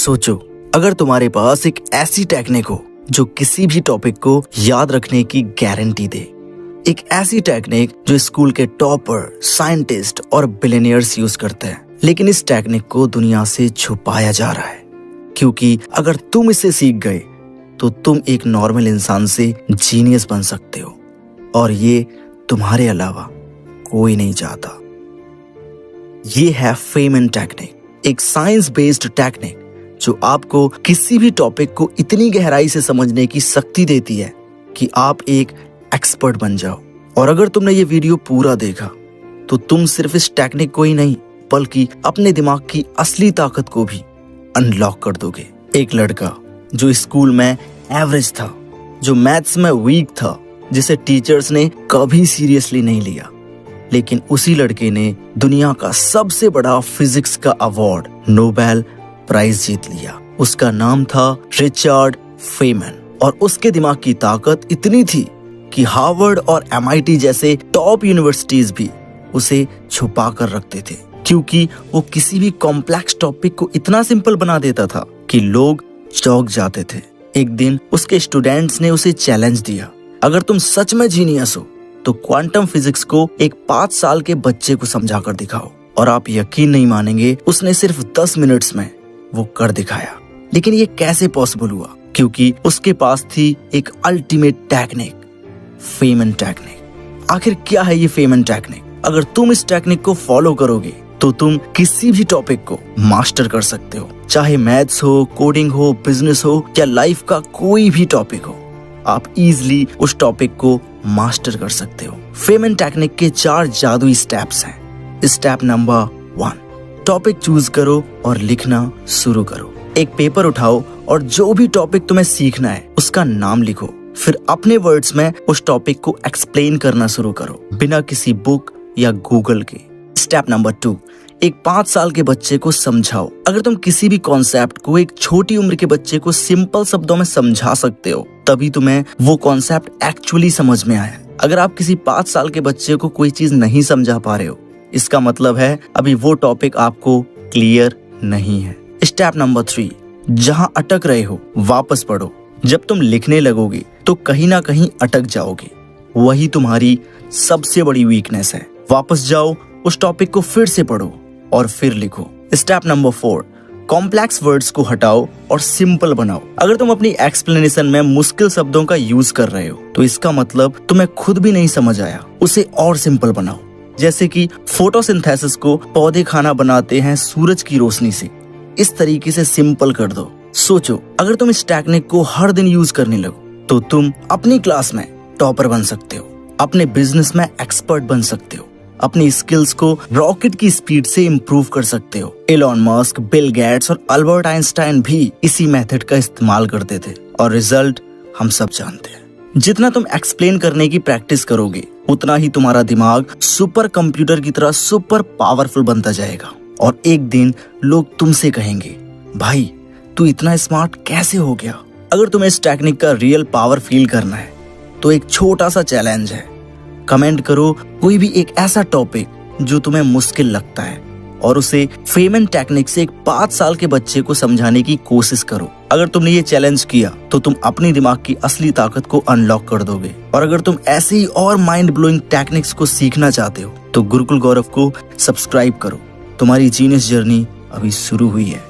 सोचो, अगर तुम्हारे पास एक ऐसी टेक्निक हो जो किसी भी टॉपिक को याद रखने की गारंटी दे, एक ऐसी टेक्निक जो स्कूल के टॉपर, साइंटिस्ट और बिलियनियर्स यूज करते हैं, लेकिन इस टेक्निक को दुनिया से छुपाया जा रहा है, क्योंकि अगर तुम इसे सीख गए तो तुम एक नॉर्मल इंसान से जीनियस बन सकते हो, और ये तुम्हारे अलावा कोई नहीं चाहता। ये है फेमन टेक्निक, एक साइंस बेस्ड टेक्निक जो आपको किसी भी टॉपिक को इतनी गहराई से समझने की शक्ति देती है कि आप एक एक्सपर्ट बन जाओ। और अगर तुमने ये वीडियो पूरा देखा तो तुम सिर्फ इस टेक्निक को ही नहीं बल्कि अपने दिमाग की असली ताकत को भी अनलॉक कर दोगे। एक लड़का जो स्कूल में एवरेज था, जो मैथ्स में वीक था, जिसे टीचर्स ने कभी सीरियसली नहीं लिया, लेकिन उसी लड़के ने दुनिया का सबसे बड़ा फिजिक्स का अवार्ड, नोबेल प्राइज जीत लिया। उसका नाम था रिचर्ड फेमन, और उसके दिमाग की ताकत इतनी थी कि हार्वर्ड और MIT जैसे टॉप यूनिवर्सिटीज भी उसे छुपा कर रखते थे, क्योंकि वो किसी भी कॉम्प्लेक्स टॉपिक को इतना सिंपल बना देता था कि लोग चौंक जाते थे। एक दिन उसके स्टूडेंट्स ने उसे चैलेंज दिया, अगर तुम सच में जीनियस हो तो क्वांटम फिजिक्स को एक 5 साल के बच्चे को समझा कर दिखाओ। और आप यकीन नहीं मानेंगे, उसने सिर्फ 10 मिनट्स में वो कर दिखाया। लेकिन ये कैसे पॉसिबल हुआ? क्योंकि उसके पास थी एक अल्टीमेट टेक्निक, फेमन टेक्निक। आखिर क्या है ये फेमन टेक्निक? अगर तुम इस टेक्निक को फॉलो करोगे तो तुम किसी भी टॉपिक को मास्टर कर सकते हो, चाहे मैथ्स हो, कोडिंग हो, बिजनेस हो या लाइफ का कोई भी टॉपिक हो। आप इजीली उस टॉपिक को मास्टर कर सकते हो। फेमन टेक्निक के 4 जादुई स्टेप्स हैं। स्टेप नंबर 1, टॉपिक चूज करो और लिखना शुरू करो। एक पेपर उठाओ और जो भी टॉपिक तुम्हें सीखना है उसका नाम लिखो, फिर अपने वर्ड्स में उस टॉपिक को एक्सप्लेन करना शुरू करो, बिना किसी बुक या गूगल के। स्टेप नंबर 2, एक 5 साल के बच्चे को समझाओ। अगर तुम किसी भी कॉन्सेप्ट को एक छोटी उम्र के बच्चे को सिंपल शब्दों में समझा सकते हो, तभी तुम्हें वो कॉन्सेप्ट एक्चुअली समझ में आया। अगर आप किसी 5 साल के बच्चे को कोई चीज नहीं समझा पा रहे हो, इसका मतलब है अभी वो टॉपिक आपको क्लियर नहीं है। स्टेप नंबर 3, जहां अटक रहे हो वापस पढ़ो। जब तुम लिखने लगोगे तो कहीं ना कहीं अटक जाओगे, वही तुम्हारी सबसे बड़ी वीकनेस है। वापस जाओ, उस टॉपिक को फिर से पढ़ो और फिर लिखो। स्टेप नंबर 4, कॉम्प्लेक्स वर्ड्स को हटाओ और सिंपल बनाओ। अगर तुम अपनी एक्सप्लेनेशन में मुश्किल शब्दों का यूज कर रहे हो तो इसका मतलब तुम्हें खुद भी नहीं समझ आया, उसे और सिंपल बनाओ। जैसे कि फोटोसिंथेसिस को पौधे खाना बनाते हैं सूरज की रोशनी से, इस तरीके से सिंपल कर दो। सोचो, अगर तुम इस टेक्निक को हर दिन यूज करने लगो तो तुम अपनी क्लास में टॉपर बन सकते हो, अपने बिजनेस में एक्सपर्ट बन सकते हो, अपनी स्किल्स को रॉकेट की स्पीड से इम्प्रूव कर सकते हो। एलन मस्क, बिल गेट्स और अल्बर्ट आइंस्टाइन भी इसी मेथड का इस्तेमाल करते थे, और रिजल्ट हम सब जानते हैं। जितना तुम एक्सप्लेन करने की प्रैक्टिस करोगे उतना ही तुम्हारा दिमाग सुपर कंप्यूटर की तरह सुपर पावरफुल बनता जाएगा, और एक दिन लोग तुमसे कहेंगे, भाई तू इतना स्मार्ट कैसे हो गया? अगर तुम्हें इस टेक्निक का रियल पावर फील करना है तो एक छोटा सा चैलेंज है, कमेंट करो कोई भी एक ऐसा टॉपिक जो तुम्हें मुश्किल लगता है और उसे फेमन टेक्निक से एक 5 साल के बच्चे को समझाने की कोशिश करो। अगर तुमने ये चैलेंज किया तो तुम अपनी दिमाग की असली ताकत को अनलॉक कर दोगे। और अगर तुम ऐसे ही और माइंड ब्लोइंग टेक्निक्स को सीखना चाहते हो तो गुरुकुल गौरव को सब्सक्राइब करो। तुम्हारी जीनियस जर्नी अभी शुरू हुई है।